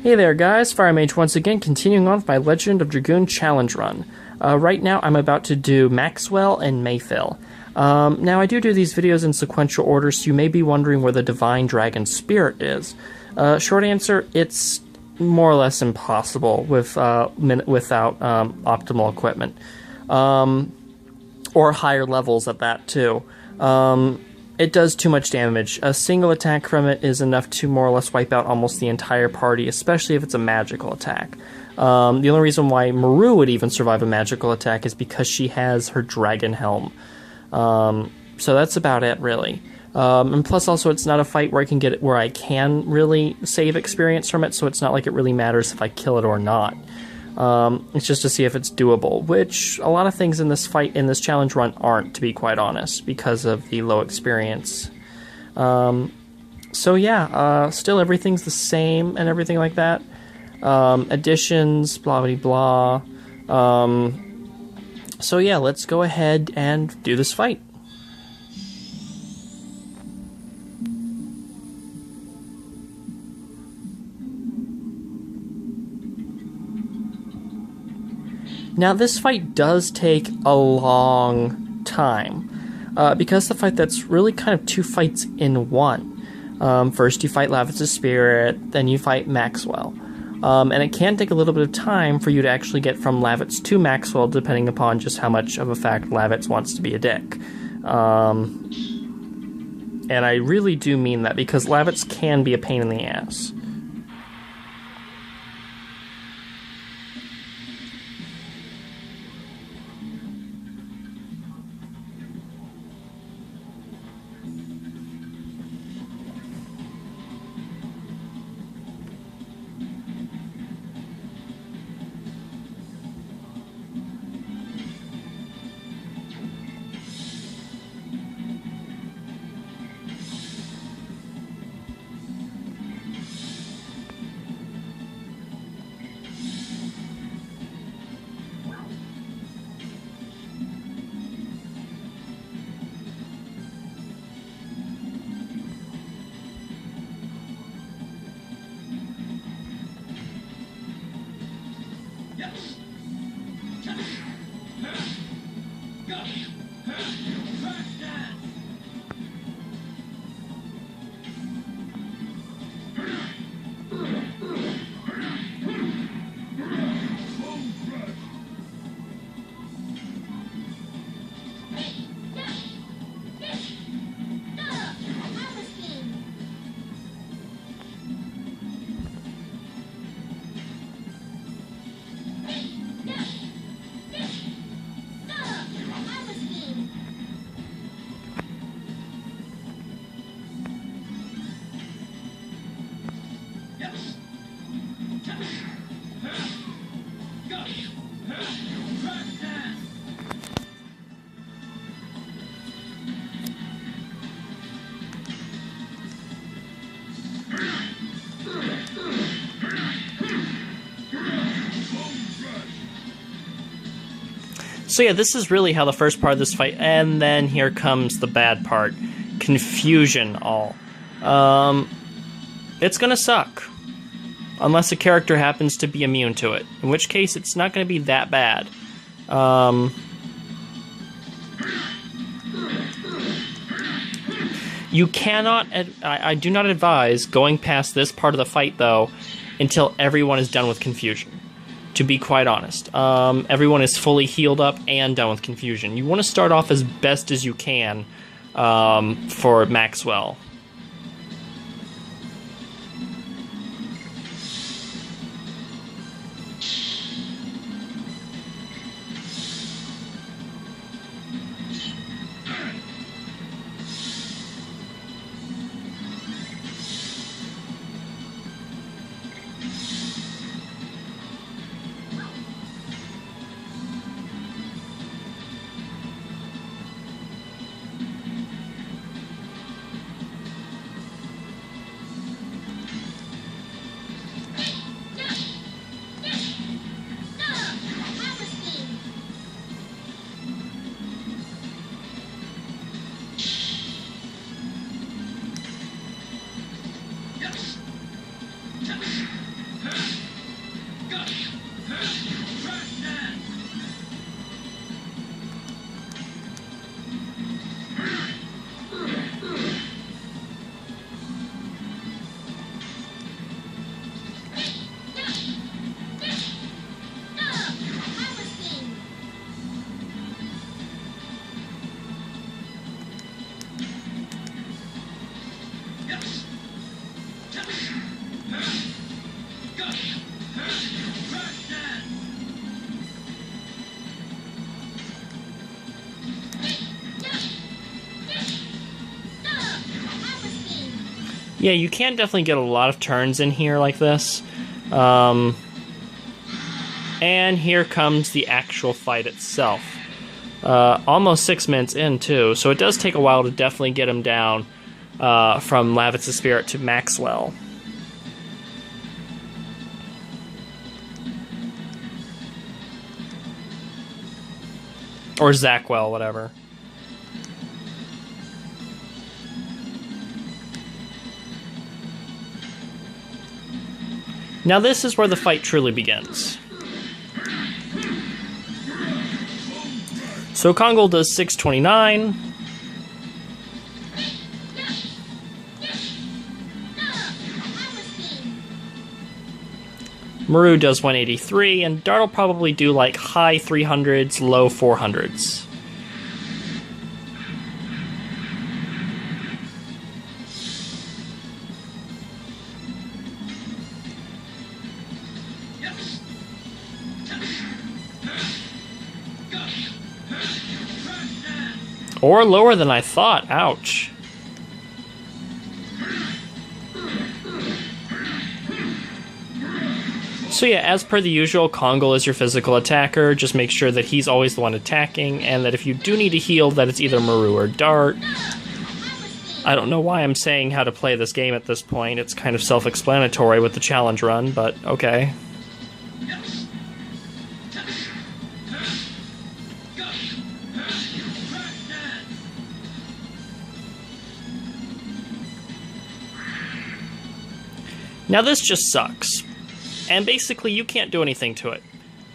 Hey there guys, Fire Mage once again, continuing on with my Legend of Dragoon challenge run. Right now I'm about to do Maxwell and Mayfill. Now I do these videos in sequential order, so you may be wondering where the Divine Dragon Spirit is. Short answer, it's more or less impossible without optimal equipment. Or higher levels at that too. It does too much damage. A single attack from it is enough to more or less wipe out almost the entire party, especially if it's a magical attack. The only reason why Maru would even survive a magical attack is because she has her dragon helm. So that's about it, really. And plus, also, it's not a fight where I can really save experience from it, so it's not like it really matters if I kill it or not. It's just to see if it's doable, which a lot of things in this fight, in this challenge run, aren't, to be quite honest, because of the low experience. So yeah, still everything's the same and everything like that. Additions, blah blah blah. So yeah, let's go ahead and do this fight. Now, this fight does take a long time, because the fight that's really kind of two fights in one. First you fight Lavitz's spirit, then you fight Maxwell. And it can take a little bit of time for you to actually get from Lavitz to Maxwell, depending upon just how much of a fact Lavitz wants to be a dick. And I really do mean that, because Lavitz can be a pain in the ass. So yeah, this is really how the first part of this fight, and then here comes the bad part. Confusion all. It's gonna suck. Unless a character happens to be immune to it. In which case, it's not gonna be that bad. You cannot... I do not advise going past this part of the fight, though, until everyone is done with confusion. To be quite honest. Everyone is fully healed up and done with confusion. You want to start off as best as you can for Maxwell. Yeah, you can definitely get a lot of turns in here like this. And here comes the actual fight itself. Almost 6 minutes in, too, so it does take a while to definitely get him down from Lavitz's spirit to Maxwell. Or Zackwell, whatever. Now this is where the fight truly begins. So Kongol does 629. Maru does 183, and Dart will probably do like high 300s, low 400s. Or lower than I thought. Ouch. So yeah, as per the usual, Kongol is your physical attacker. Just make sure that he's always the one attacking, and that if you do need to heal, that it's either Maru or Dart. I don't know why I'm saying how to play this game at this point. It's kind of self-explanatory with the challenge run, but okay. Now this just sucks, and basically you can't do anything to it.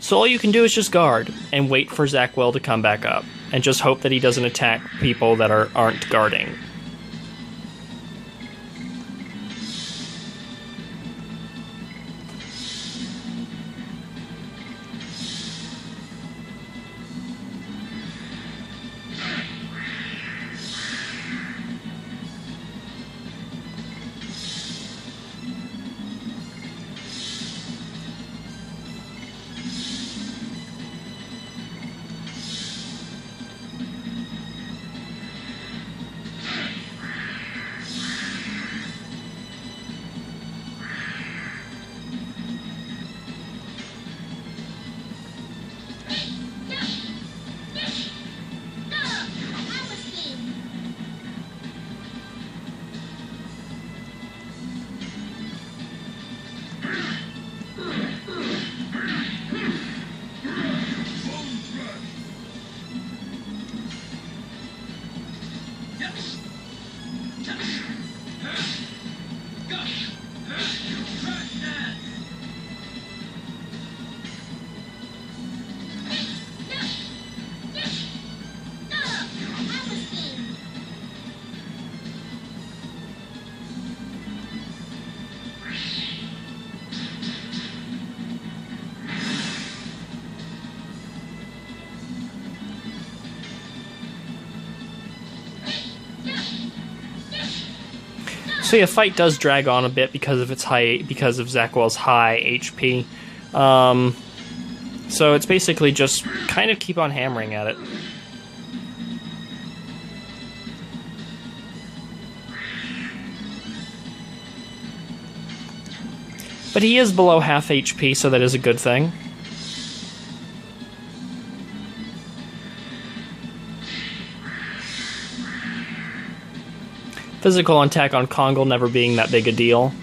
So all you can do is just guard, and wait for Zackwell to come back up, and just hope that he doesn't attack people that aren't guarding. So yeah, fight does drag on a bit because of Zackwell's high HP. So it's basically just kind of keep on hammering at it. But he is below half HP, so that is a good thing. Physical attack on Kongol never being that big a deal.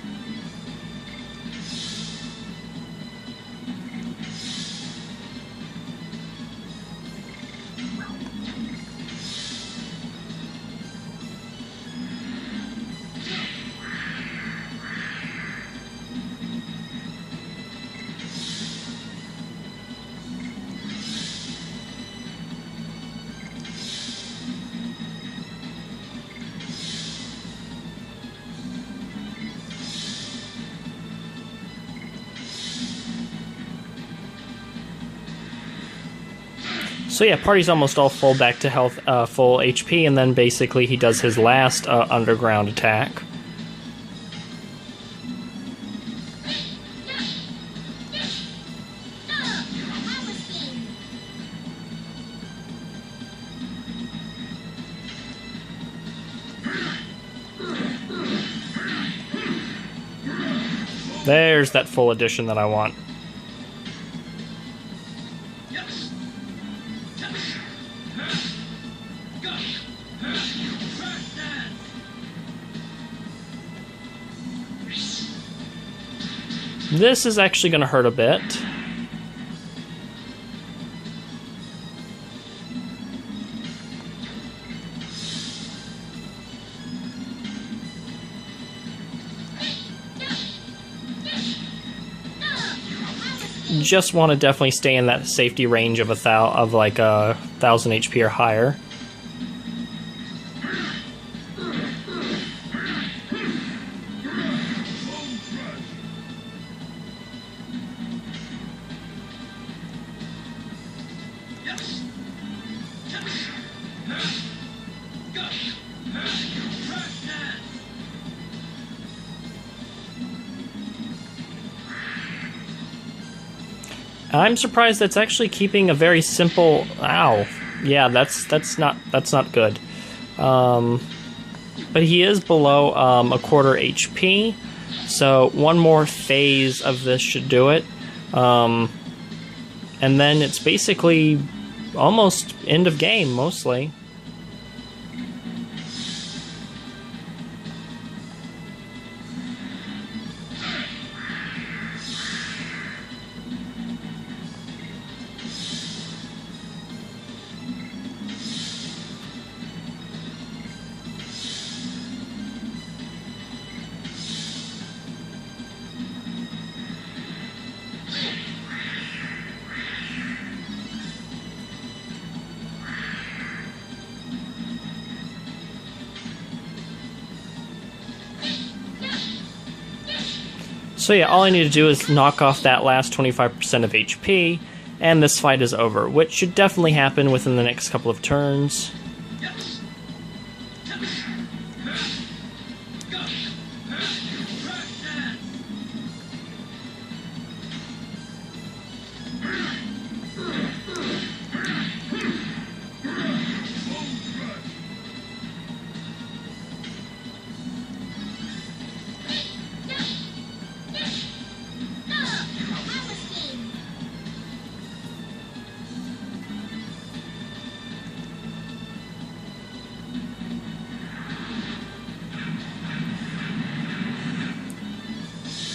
So yeah, party's almost all full back to health, full HP, and then basically he does his last underground attack. There's that full edition that I want. This is actually going to hurt a bit. Just want to definitely stay in that safety range of like 1,000 HP or higher. I'm surprised that's actually keeping a very simple. Ow, yeah, that's not good. But he is below a quarter HP, so one more phase of this should do it, and then it's basically almost end of game mostly. So yeah, all I need to do is knock off that last 25% of HP, and this fight is over, which should definitely happen within the next couple of turns.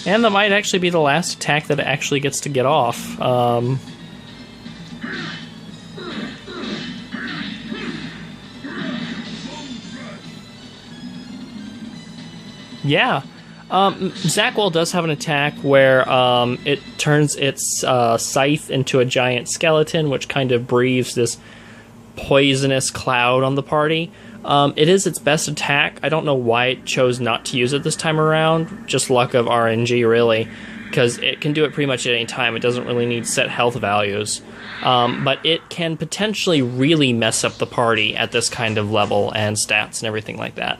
And that might actually be the last attack that it actually gets to get off. Yeah. Zackwell does have an attack where it turns its scythe into a giant skeleton, which kind of breathes this poisonous cloud on the party. It is its best attack. I don't know why it chose not to use it this time around. Just luck of RNG, really, because it can do it pretty much at any time. It doesn't really need set health values. But it can potentially really mess up the party at this kind of level and stats and everything like that.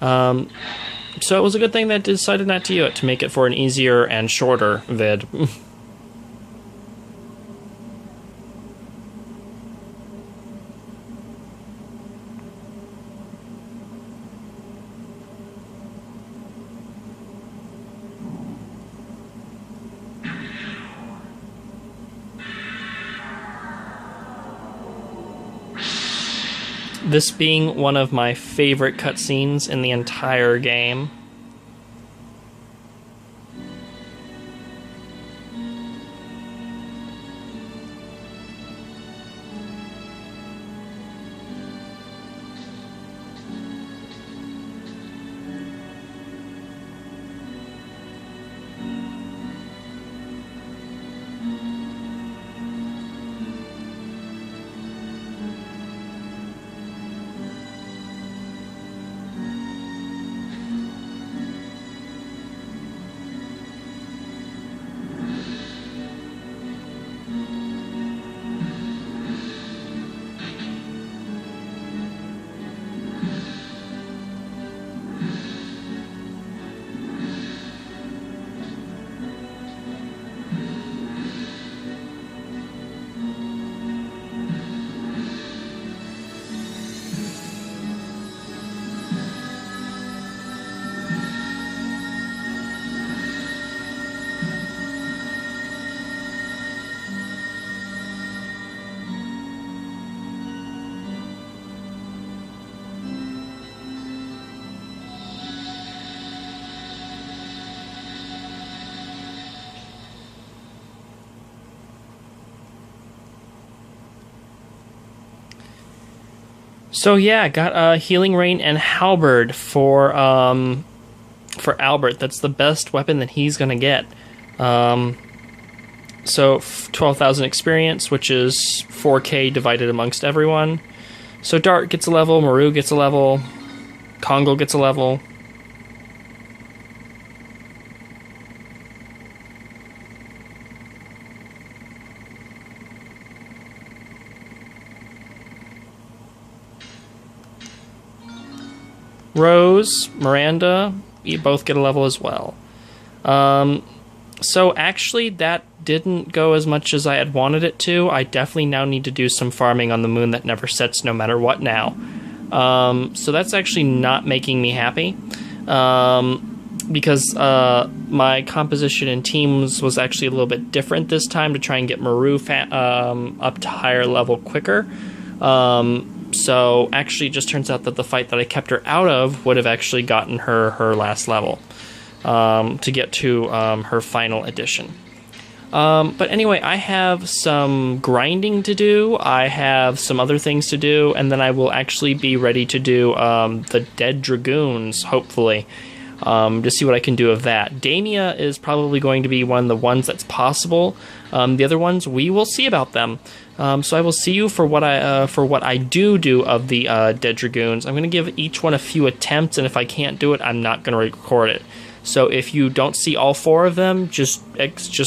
So it was a good thing that it decided not to use it, to make it for an easier and shorter vid. This being one of my favorite cutscenes in the entire game. So yeah, got Healing Rain and Halberd for Albert. That's the best weapon that he's gonna get. So 12,000 experience, which is 4K divided amongst everyone. So Dart gets a level, Maru gets a level, Kongo gets a level. Rose, Miranda, you both get a level as well. So actually that didn't go as much as I had wanted it to. I definitely now need to do some farming on the moon that never sets no matter what now. So that's actually not making me happy. Because my composition in teams was actually a little bit different this time to try and get Maru up to higher level quicker. So actually it just turns out that the fight that I kept her out of would have actually gotten her last level to get to her final edition. But anyway, I have some grinding to do, I have some other things to do, and then I will actually be ready to do the Dead Dragoons, hopefully, to see what I can do of that. Damia is probably going to be one of the ones that's possible. The other ones, we will see about them. So I will see you for what I do of the Dead Dragoons. I'm going to give each one a few attempts, and if I can't do it, I'm not going to record it. So if you don't see all 4 of them, just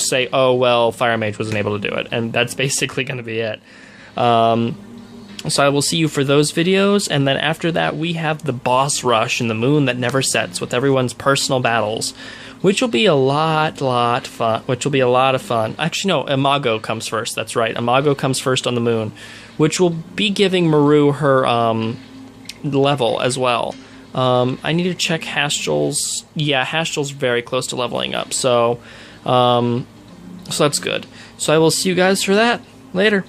say, oh, well, Fire Mage wasn't able to do it. And that's basically going to be it. So I will see you for those videos. And then after that, we have the boss rush in the moon that never sets with everyone's personal battles, which will be a lot of fun. Actually, no, Imago comes first. That's right. Imago comes first on the moon, which will be giving Maru her level as well. I need to check Hastrel's. Yeah, Hastrel's very close to leveling up, so that's good. So I will see you guys for that later.